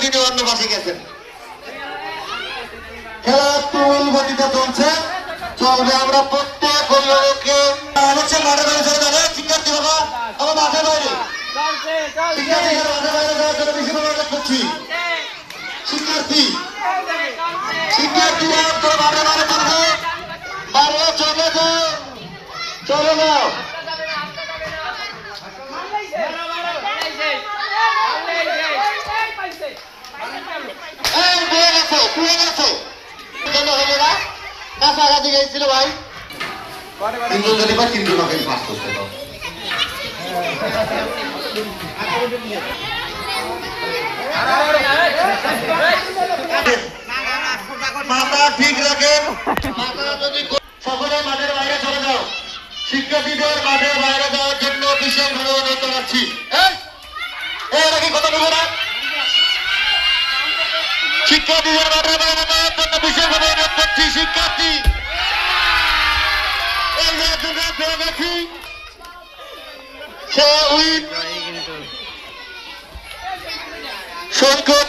তিনি অন্য পাশে গেছেন। খেলা তুল গতিতে চলছে, চলবে। আমরা প্রত্যেক অভিভাবককে হচ্ছে মাঠে বাইরে চলে যাবে। শিক্ষার্থী বাবা আমার মাঠের বাইরে, শিক্ষার্থীদের মাঠের বাইরে যাওয়ার জন্য বেশি অনুরোধ করছি। শিক্ষার্থী শিক্ষার্থীরা তো মাঠের বাইরে চলবে, বাইরে চলে যাও, চলে যাও। কাছাকাছি গেছিল ভাই, কিন্তু যদি বা তিনজন লোকের পাস করতে দাও। মাথা ঠিক রাখেন, মাথা যদি সকলে মাঠের বাইরে চলে যাও। শিক্ষার্থীদের মাঠের বাইরে যাওয়ার জন্য বিশেষভাবে অনুরোধ জানাচ্ছি। এরা কি কথা বলবো না? শিক্ষার্থীদের মাঠের বাইরে যাওয়ার জন্য বিশেষভাবে অনুরোধ করছি। শিক্ষার্থী সে উইন সংকট